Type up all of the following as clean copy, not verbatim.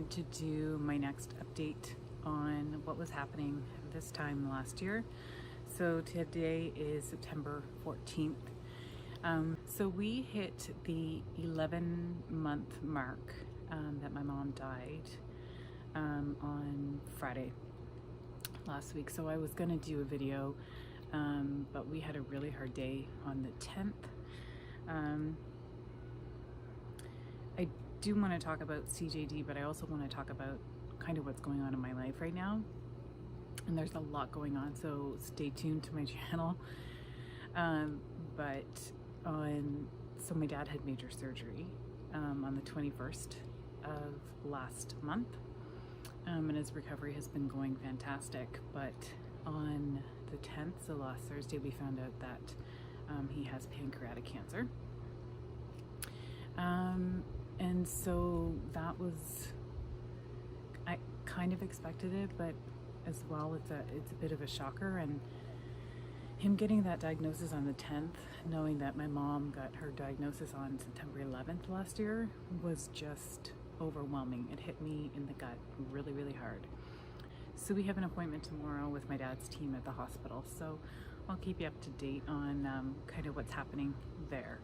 wanted to do my next update on what was happening this time last year. So today is September 14th. So we hit the 11-month mark that my mom died on Friday last week. So I was going to do a video, but we had a really hard day on the 10th. I do want to talk about CJD, but I also want to talk about kind of what's going on in my life right now. And there's a lot going on, so stay tuned to my channel. So my dad had major surgery on the 21st of last month, and his recovery has been going fantastic. But on the 10th, so last Thursday, we found out that he has pancreatic cancer. And so that was, I kind of expected it, but as well, it's a bit of a shocker. And him getting that diagnosis on the 10th, knowing that my mom got her diagnosis on September 11th last year, was just overwhelming. It hit me in the gut really, really hard. So we have an appointment tomorrow with my dad's team at the hospital. So I'll keep you up to date on kind of what's happening there,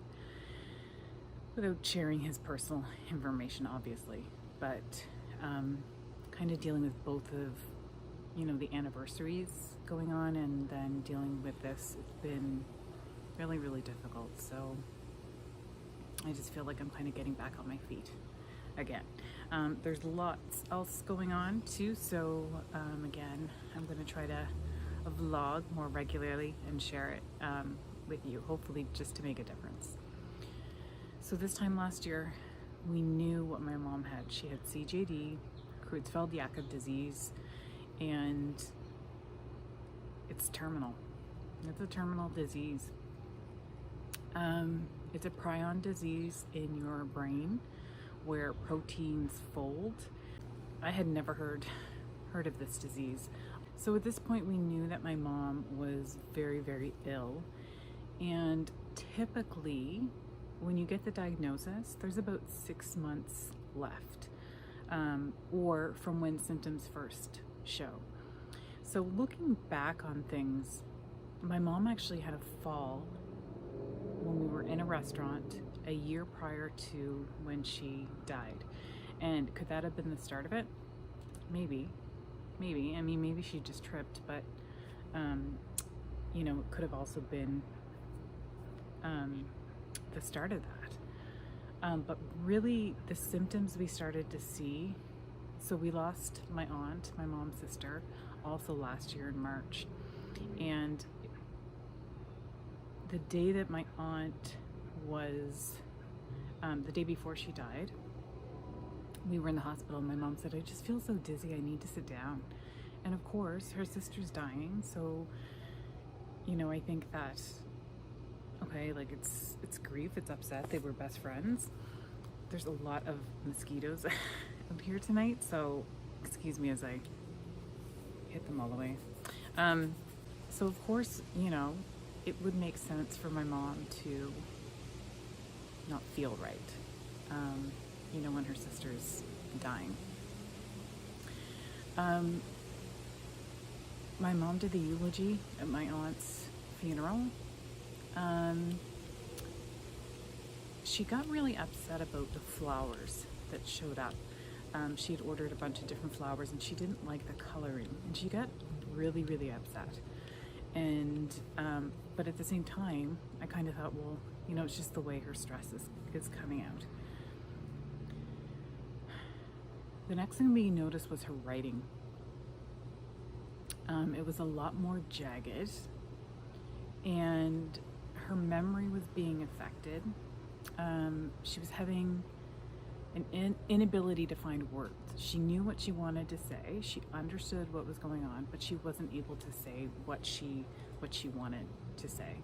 without sharing his personal information, obviously, but kind of dealing with both of, the anniversaries going on and then dealing with this. It's been really, really difficult. So I just feel like I'm kind of getting back on my feet again. There's lots else going on too. So again, I'm going to try to vlog more regularly and share it with you, hopefully just to make a difference. So this time last year, we knew what my mom had. She had CJD, Creutzfeldt-Jakob Disease, and it's terminal. It's a terminal disease. It's a prion disease in your brain where proteins fold. I had never heard of this disease. So at this point, we knew that my mom was very, very ill. And typically, when you get the diagnosis, there's about 6 months left, or from when symptoms first show. So looking back on things, my mom actually had a fall when we were in a restaurant a year prior to when she died. And could that have been the start of it? Maybe. I mean, maybe she just tripped, but it could have also been the start of that. But really, the symptoms we started to see, so we lost my aunt, my mom's sister, also last year in March. And the day that my aunt was, the day before she died, we were in the hospital and my mom said, "I just feel so dizzy, I need to sit down." And of course, her sister's dying, so, I think that, okay, like it's grief, it's upset, they were best friends. There's a lot of mosquitoes up here tonight, so excuse me as I hit them all the way. So of course, it would make sense for my mom to not feel right, when her sister's dying. My mom did the eulogy at my aunt's funeral. She got really upset about the flowers that showed up. She had ordered a bunch of different flowers and she didn't like the coloring, and she got really, really upset. And but at the same time, I kind of thought, well, it's just the way her stress is coming out. The next thing we noticed was her writing. It was a lot more jagged, and her memory was being affected. She was having an inability to find words. She knew what she wanted to say. She understood what was going on, but she wasn't able to say what she wanted to say.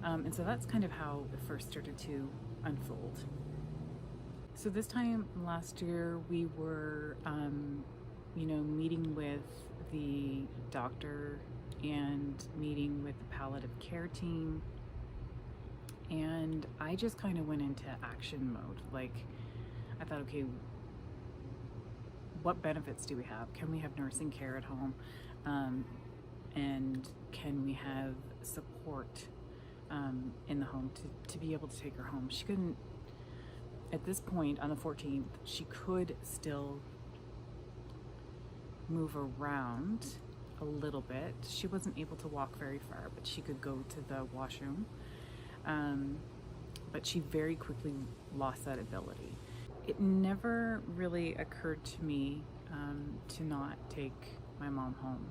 And so that's kind of how it first started to unfold. So this time last year, we were, meeting with the doctor and meeting with the palliative care team. And I just kind of went into action mode. Like, I thought, okay, what benefits do we have? Can we have nursing care at home? And can we have support in the home to be able to take her home? She couldn't, at this point on the 14th, she could still move around a little bit. She wasn't able to walk very far, but she could go to the washroom. But she very quickly lost that ability. It never really occurred to me to not take my mom home.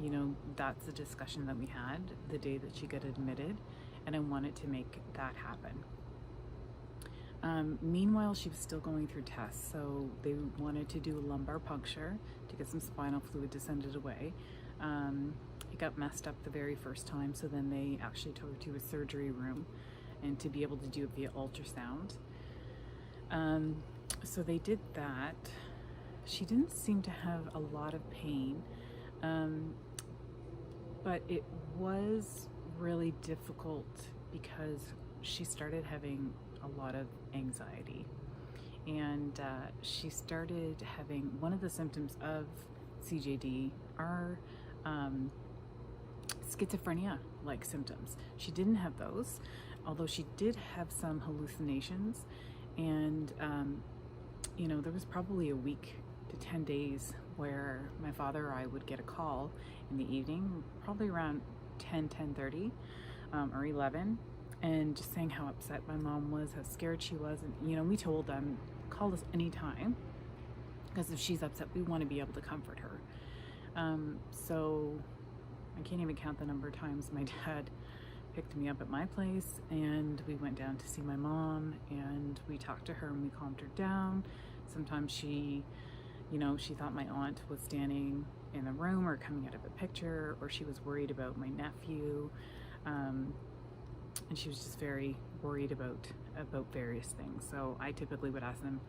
You know, that's the discussion that we had the day that she got admitted, and I wanted to make that happen. Meanwhile, she was still going through tests, so they wanted to do a lumbar puncture to get some spinal fluid to send it away. It got messed up the very first time, so then they actually took her to a surgery room and to be able to do it via ultrasound. So they did that. She didn't seem to have a lot of pain, but it was really difficult because she started having a lot of anxiety, and she started having, one of the symptoms of CJD are schizophrenia like symptoms. She didn't have those, although she did have some hallucinations, and you know, there was probably a week to 10 days where my father or I would get a call in the evening, probably around 10:30 or 11, and just saying how upset my mom was, how scared she was. And you know, we told them, call us anytime, because if she's upset, we want to be able to comfort her. So I can't even count the number of times my dad picked me up at my place and we went down to see my mom, and we talked to her and we calmed her down. Sometimes she, you know, she thought my aunt was standing in the room or coming out of a picture, or she was worried about my nephew, and she was just very worried about various things. So I typically would ask them,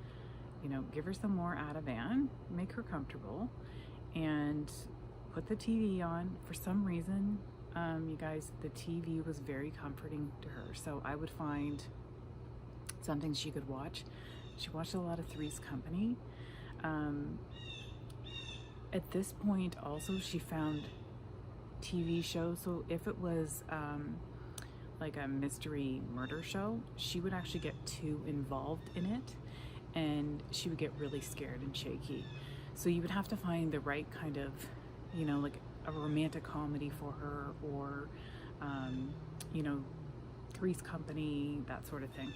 you know, give her some more Ativan, make her comfortable, and put the TV on. For some reason, you guys, the TV was very comforting to her. So I would find something she could watch. She watched a lot of Three's Company. At this point also, she found TV shows. So if it was like a mystery murder show, she would actually get too involved in it, and she would get really scared and shaky. So you would have to find the right kind of, you know, like a romantic comedy for her, or you know, Three's Company, that sort of thing.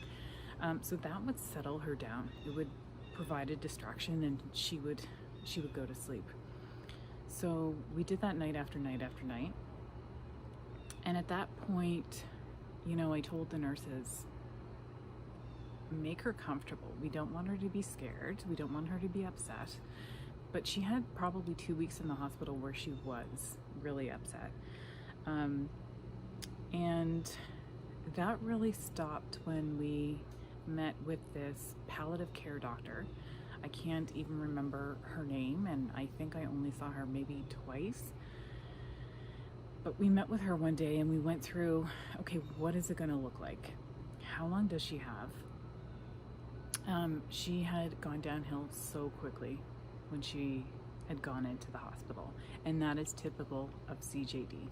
So that would settle her down. It would provide a distraction, and she would go to sleep. So we did that night after night after night. And at that point, you know, I told the nurses, make her comfortable. We don't want her to be scared. We don't want her to be upset. But she had probably 2 weeks in the hospital where she was really upset. And that really stopped when we met with this palliative care doctor. I can't even remember her name, and I think I only saw her maybe twice. But we met with her one day and we went through, okay, what is it going to look like? How long does she have? She had gone downhill so quickly when she had gone into the hospital, and that is typical of CJD.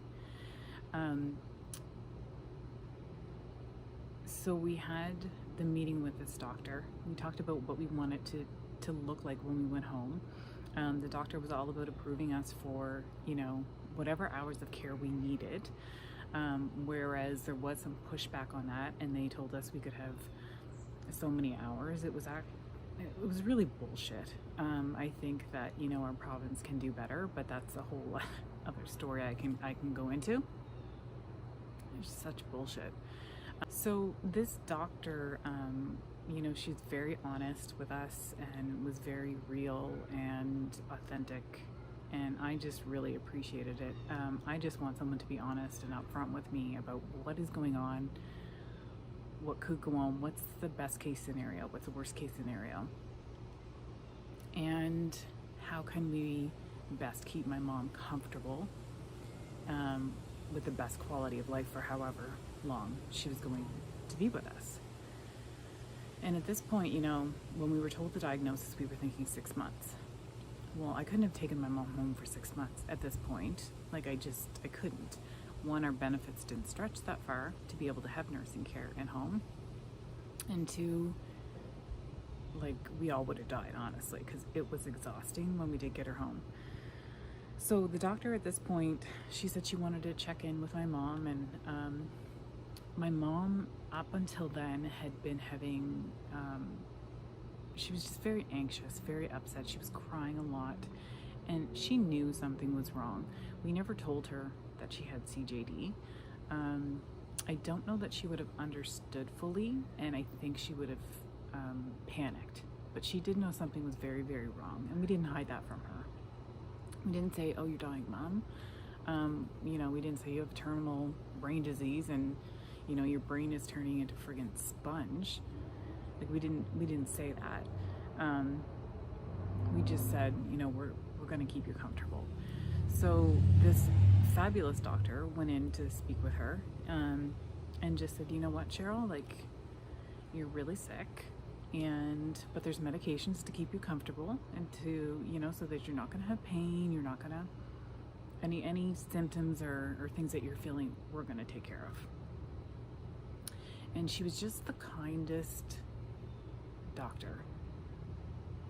So we had the meeting with this doctor. We talked about what we wanted to look like when we went home. The doctor was all about approving us for, you know, whatever hours of care we needed, whereas there was some pushback on that, and they told us we could have so many hours. It was really bullshit. I think that, you know, our province can do better, but that's a whole other story I can go into. It's such bullshit. So this doctor, you know, she's very honest with us and was very real and authentic, and I just really appreciated it. I just want someone to be honest and upfront with me about what is going on, what could go on, what's the best case scenario, what's the worst case scenario, and how can we best keep my mom comfortable with the best quality of life for however long she was going to be with us. And at this point, when we were told the diagnosis, we were thinking 6 months. Well, I couldn't have taken my mom home for 6 months at this point. Like, I couldn't. One, our benefits didn't stretch that far to be able to have nursing care at home. And two, like, we all would have died, honestly, because it was exhausting when we did get her home. So the doctor at this point, she said she wanted to check in with my mom, and my mom, up until then, had been having, she was just very anxious, very upset. She was crying a lot, and she knew something was wrong. We never told her that she had CJD. I don't know that she would have understood fully, and I think she would have panicked. But she did know something was very, very wrong, and we didn't hide that from her. We didn't say, "Oh, you're dying, Mom." We didn't say you have terminal brain disease and your brain is turning into friggin' sponge. Like, we didn't say that. We just said, we're gonna keep you comfortable. So this fabulous doctor went in to speak with her, and just said, "You know what, Cheryl? Like, you're really sick, but there's medications to keep you comfortable and to, so that you're not gonna have pain. You're not gonna any symptoms or things that you're feeling. We're gonna take care of." And she was just the kindest doctor.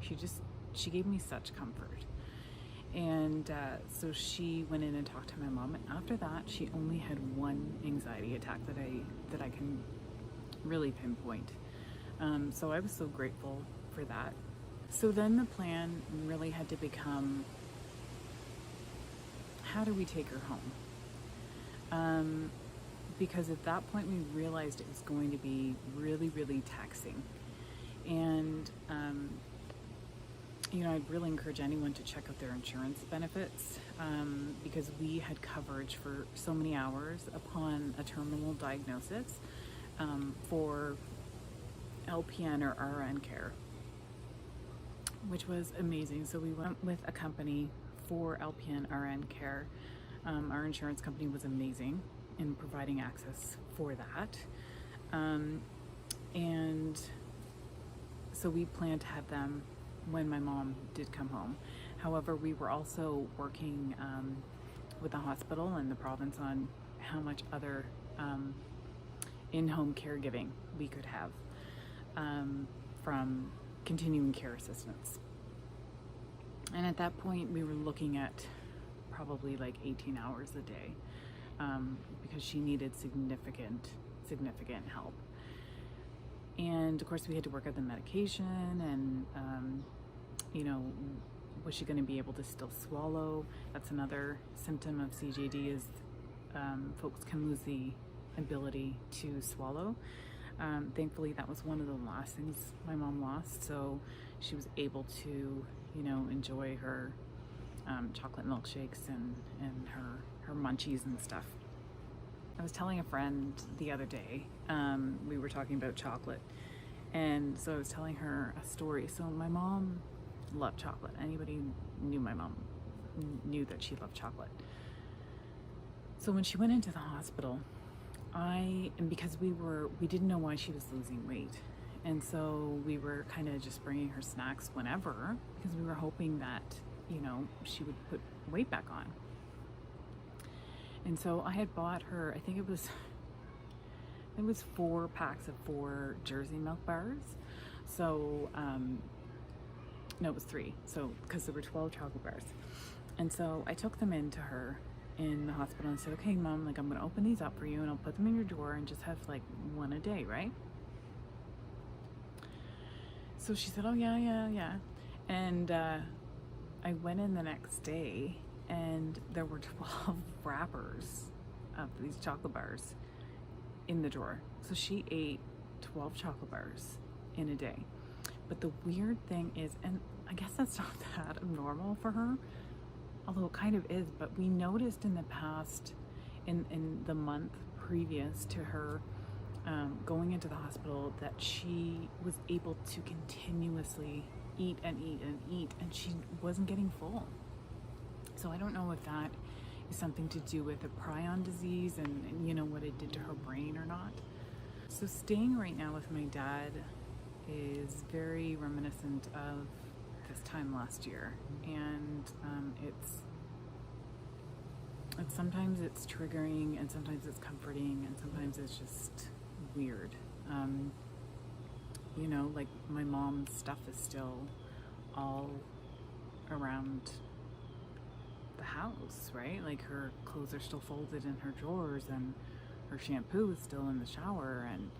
She gave me such comfort. And so she went in and talked to my mom, and after that she only had one anxiety attack that I can really pinpoint. So I was so grateful for that. So then the plan really had to become, how do we take her home? Because at that point we realized it was going to be really, really taxing. And I'd really encourage anyone to check out their insurance benefits, because we had coverage for so many hours upon a terminal diagnosis for LPN or RN care, which was amazing. So we went with a company for LPN RN care. Our insurance company was amazing in providing access for that. And so we planned to have them when my mom did come home. However, we were also working with the hospital and the province on how much other in-home caregiving we could have from continuing care assistance. And at that point, we were looking at probably like 18 hours a day, because she needed significant help. And of course we had to work out the medication and, was she going to be able to still swallow? That's another symptom of CJD, is folks can lose the ability to swallow. Thankfully that was one of the last things my mom lost, so she was able to, enjoy her chocolate milkshakes and her munchies and stuff. I was telling a friend the other day, we were talking about chocolate, and so I was telling her a story. So my mom loved chocolate. Anybody who knew my mom knew that she loved chocolate. So when she went into the hospital, because we didn't know why she was losing weight, and so we were kind of just bringing her snacks whenever, because we were hoping that, she would put weight back on. And so I had bought her, I think it was 4 packs of 4 Jersey milk bars. So, no, it was 3. So, because there were 12 chocolate bars. And so I took them into her in the hospital and said, "Okay, Mom, like, I'm going to open these up for you and I'll put them in your drawer and just have like 1 a day, right?" So she said, "Oh, yeah. And I went in the next day and there were 12 wrappers of these chocolate bars in the drawer. So she ate 12 chocolate bars in a day. But the weird thing is, and I guess that's not that abnormal for her, although it kind of is, but we noticed in the past, in the month previous to her going into the hospital, that she was able to continuously eat and she wasn't getting full. So I don't know if that is something to do with the prion disease and what it did to her brain or not. So staying right now with my dad is very reminiscent of this time last year, and it's sometimes it's triggering, and sometimes it's comforting, and sometimes it's just weird. You know, like my mom's stuff is still all around the house, right? Like her clothes are still folded in her drawers, and her shampoo is still in the shower, and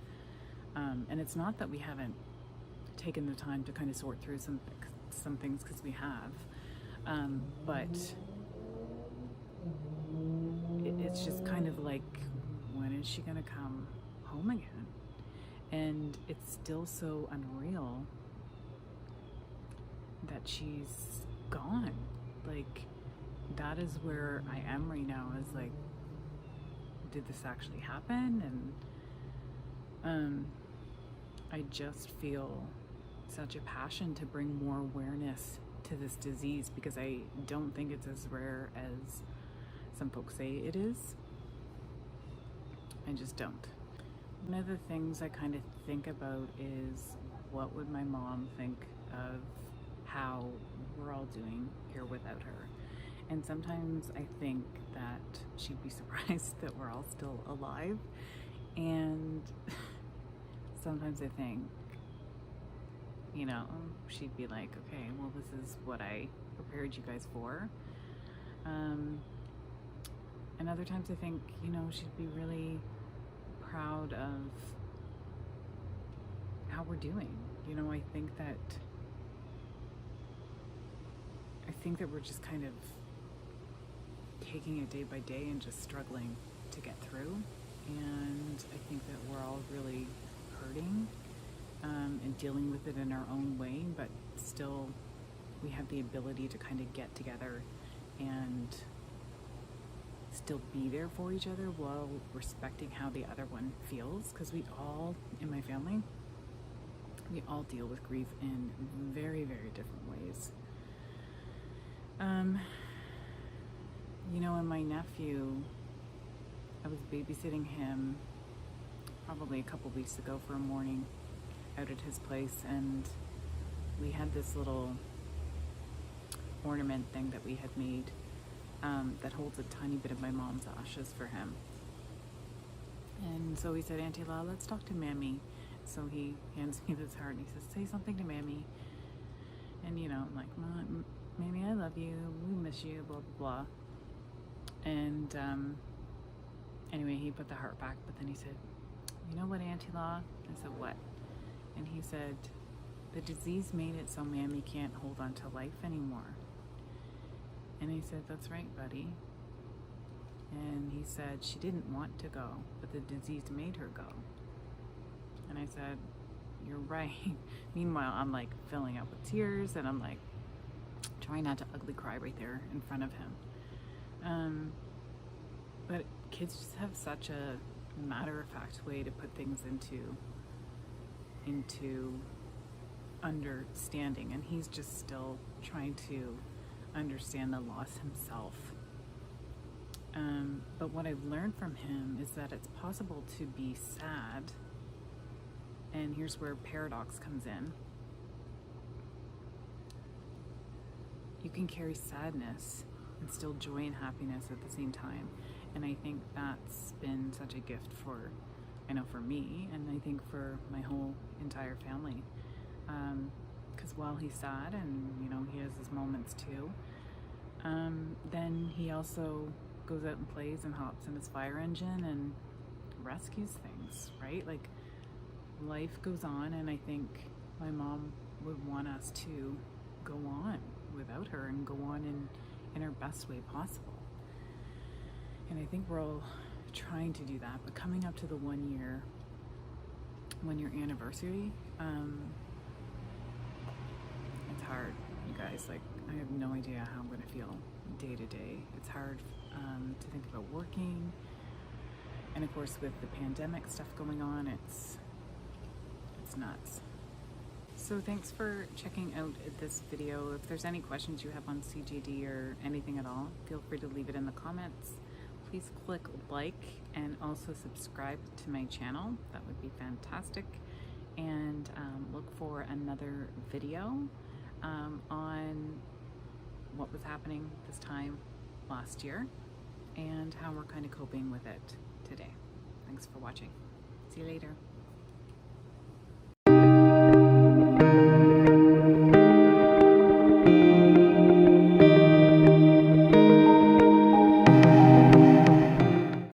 it's not that we haven't taken the time to kind of sort through some things, because we have, but it's just kind of like, when is she gonna come home again? And it's still so unreal that she's gone. Like, that is where I am right now, is like, did this actually happen? And I just feel such a passion to bring more awareness to this disease, because I don't think it's as rare as some folks say it is. I just don't. One of the things I kind of think about is, what would my mom think of how we're all doing here without her? And sometimes I think that she'd be surprised that we're all still alive. And sometimes I think, you know, she'd be like, okay, well, this is what I prepared you guys for. And other times I think, you know, she'd be really proud of how we're doing. You know, I think that we're just kind of taking it day by day and just struggling to get through. And I think that we're all really hurting, and dealing with it in our own way, but still we have the ability to kind of get together and still be there for each other while respecting how the other one feels, because we all, in my family, we all deal with grief in very, very different ways. You know, and my nephew, I was babysitting him probably a couple weeks ago for a morning out at his place, and we had this little ornament thing that we had made, that holds a tiny bit of my mom's ashes for him. And so he said, Auntie La, let's talk to Mammy. So he hands me this heart and he says, say something to Mammy. And, you know, I'm like, Mammy, I love you, we miss you, blah, blah, blah. And anyway, he put the heart back, but then he said, you know what, Auntie La? I said, what? And he said, the disease made it so Mammy can't hold on to life anymore. And he said, that's right, buddy. And he said, she didn't want to go, but the disease made her go. And I said, you're right. Meanwhile, I'm like filling up with tears, and I'm like trying not to ugly cry right there in front of him. But kids just have such a matter-of-fact way to put things into understanding, and he's just still trying to understand the loss himself. But what I've learned from him is that it's possible to be sad, and here's where paradox comes in. You can carry sadness and still joy and happiness at the same time. And I think that's been such a gift for, I know for me, and I think for my whole entire family. Because while he's sad, and you know, he has his moments too, then he also goes out and plays and hops in his fire engine and rescues things, right? Like, life goes on, and I think my mom would want us to go on without her and go on in our best way possible. And I think we're all trying to do that, but coming up to the 1 year anniversary, it's hard, you guys. Like, I have no idea how I'm going to feel day to day. It's hard to think about working, and of course with the pandemic stuff going on, it's nuts. So thanks for checking out this video. If there's any questions you have on CJD or anything at all, feel free to leave it in the comments. Please click like and also subscribe to my channel. That would be fantastic. and look for another video on what was happening this time last year and how we're kind of coping with it today. Thanks for watching. See you later.